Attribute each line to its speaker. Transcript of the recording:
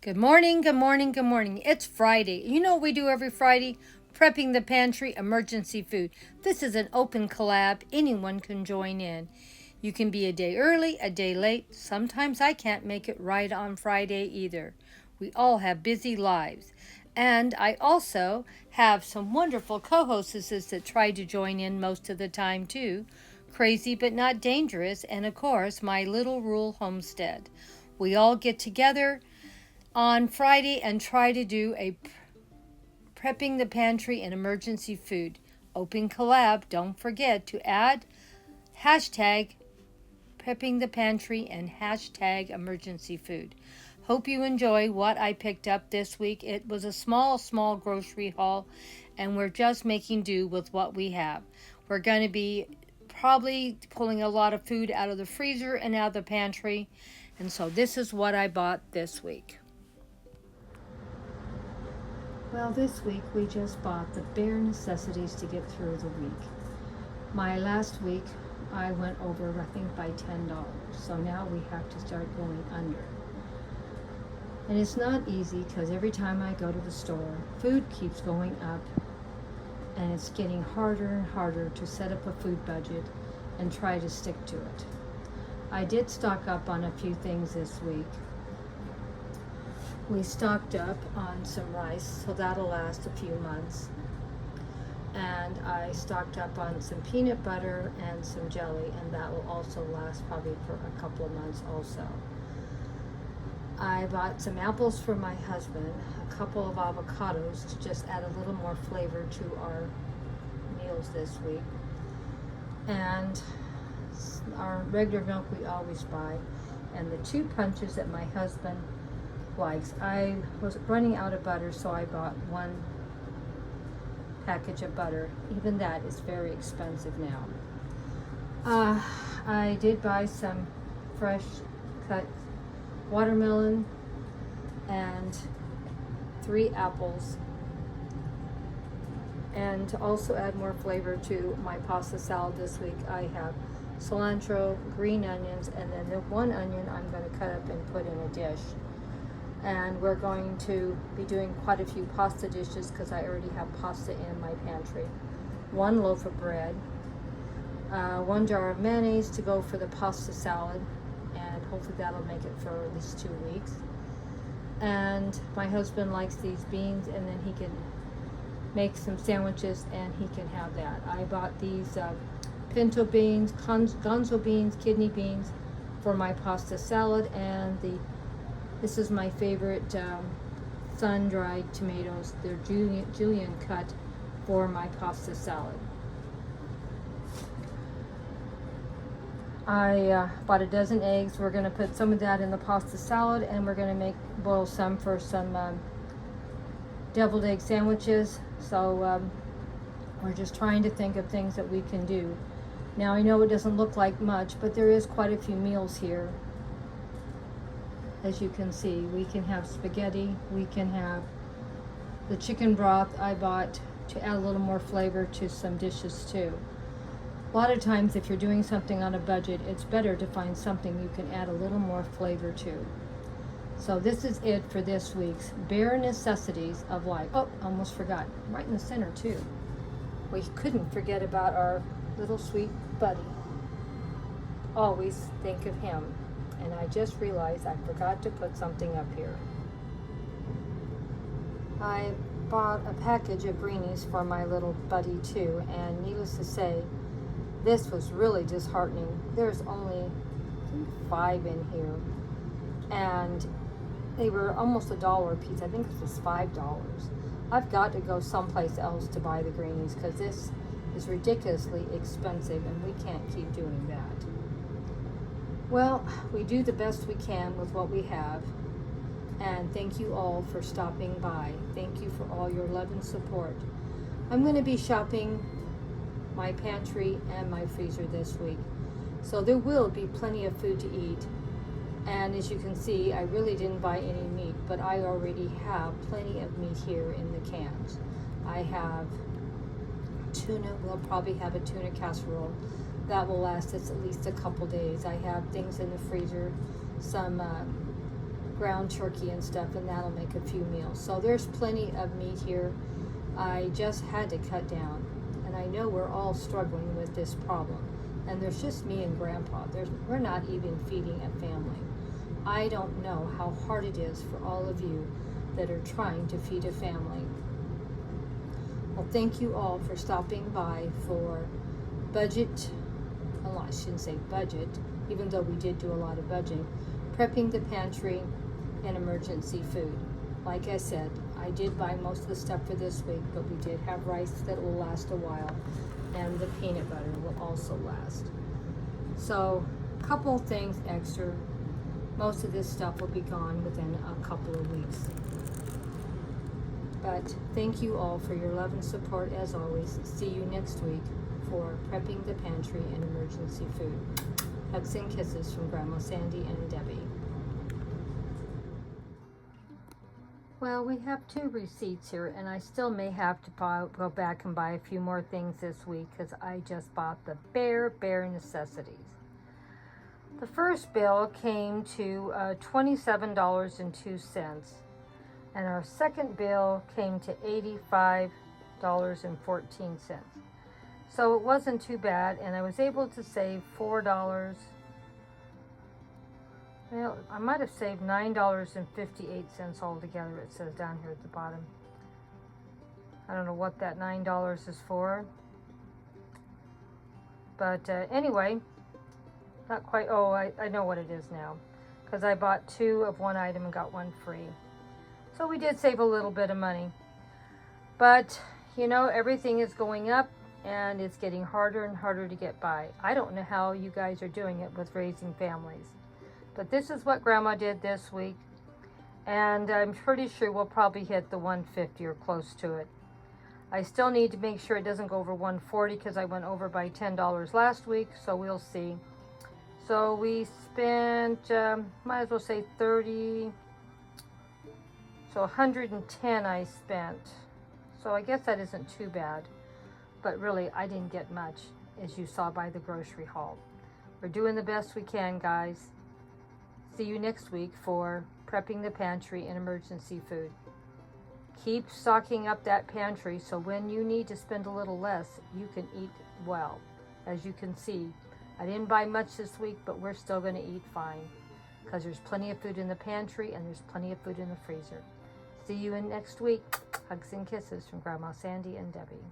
Speaker 1: Good morning, good morning, good morning. It's Friday. You know what we do every Friday? Prepping the pantry, emergency food. This is an open collab. Anyone can join in. You can be a day early, a day late. Sometimes I can't make it right on Friday either. We all have busy lives. And I also have some wonderful co-hostesses that try to join in most of the time too. Crazy but not dangerous. And of course, my little rural homestead. We all get together on Friday and try to do a prepping the pantry and emergency food. Open collab. Don't forget to add hashtag prepping the pantry and hashtag emergency food. Hope you enjoy what I picked up this week. It was a small grocery haul, and we're just making do with what we have. We're going to be probably pulling a lot of food out of the freezer and out of the pantry, and so this is what I bought this week. Well, this week we just bought the bare necessities to get through the week. My last week I went over, I think, by $10, so now we have to start going under. And it's not easy because every time I go to the store, food keeps going up, and it's getting harder and harder to set up a food budget and try to stick to it. I did stock up on a few things this week. We stocked up on some rice, so that'll last a few months. And I stocked up on some peanut butter and some jelly, and that will also last probably for a couple of months also. I bought some apples for my husband, a couple of avocados to just add a little more flavor to our meals this week, and our regular milk we always buy, and the 2 punches that my husband likes. I was running out of butter, so I bought 1 package of butter. Even that is very expensive now. I did buy some fresh cut watermelon and 3 apples, and to also add more flavor to my pasta salad this week, I have cilantro, green onions, and then the 1 onion I'm going to cut up and put in a dish. And we're going to be doing quite a few pasta dishes because I already have pasta in my pantry. 1 loaf of bread, 1 jar of mayonnaise to go for the pasta salad, and hopefully that'll make it for at least 2 weeks. And my husband likes these beans, and then he can make some sandwiches and he can have that. I bought these pinto beans, gonzo beans, kidney beans for my pasta salad, and this is my favorite sun-dried tomatoes. They're julienne cut for my pasta salad. I bought a dozen eggs. We're going to put some of that in the pasta salad, and we're going to boil some for some deviled egg sandwiches. So we're just trying to think of things that we can do. Now I know it doesn't look like much, but there is quite a few meals here. As you can see, we can have spaghetti, we can have the chicken broth I bought to add a little more flavor to some dishes too. A lot of times if you're doing something on a budget, it's better to find something you can add a little more flavor to. So this is it for this week's bare necessities of life. Oh, almost forgot, right in the center too. We couldn't forget about our little sweet buddy. Always think of him. And I just realized I forgot to put something up here. I bought a package of greenies for my little buddy too, and needless to say, this was really disheartening. There's only 5 in here, and they were almost $1 a piece. I think this was $5. I've got to go someplace else to buy the greenies because this is ridiculously expensive, and we can't keep doing that. Well, we do the best we can with what we have, and thank you all for stopping by. Thank you for all your love and support. I'm going to be shopping my pantry and my freezer this week, so there will be plenty of food to eat. And as you can see, I really didn't buy any meat, but I already have plenty of meat here in the cans. I have tuna. We'll probably have a tuna casserole. That will last us at least a couple days. I have things in the freezer, some ground turkey and stuff, and that'll make a few meals. So there's plenty of meat here. I just had to cut down, and I know we're all struggling with this problem. And there's just me and Grandpa. We're not even feeding a family. I don't know how hard it is for all of you that are trying to feed a family. Well, thank you all for stopping by for budget, well, I shouldn't say budget, even though we did do a lot of budgeting, prepping the pantry and emergency food. Like I said, I did buy most of the stuff for this week, but we did have rice that will last a while, and the peanut butter will also last. So, a couple things extra. Most of this stuff will be gone within a couple of weeks. But thank you all for your love and support as always. See you next week for prepping the pantry and emergency food. Hugs and kisses from Grandma Sandy and Debbie. Well, we have 2 receipts here, and I still may have to go back and buy a few more things this week because I just bought the bare necessities. The first bill came to $27.02, and our second bill came to $85.14. So it wasn't too bad, and I was able to save $4. Well, I might have saved $9.58 altogether, it says down here at the bottom. I don't know what that $9 is for. But anyway, not quite, oh, I know what it is now. Because I bought 2 of one item and got 1 free. So we did save a little bit of money. But, you know, everything is going up and it's getting harder and harder to get by. I don't know how you guys are doing it with raising families. But this is what Grandma did this week, and I'm pretty sure we'll probably hit the 150 or close to it. I still need to make sure it doesn't go over 140 because I went over by $10 last week, so we'll see. So we spent, might as well say 30, so 110 I spent. So I guess that isn't too bad, but really I didn't get much, as you saw by the grocery haul. We're doing the best we can, guys. See you next week for prepping the pantry and emergency food. Keep stocking up that pantry so when you need to spend a little less, you can eat well. As you can see, I didn't buy much this week, but we're still going to eat fine because there's plenty of food in the pantry and there's plenty of food in the freezer. See you in next week. Hugs and kisses from Grandma Sandy and Debbie.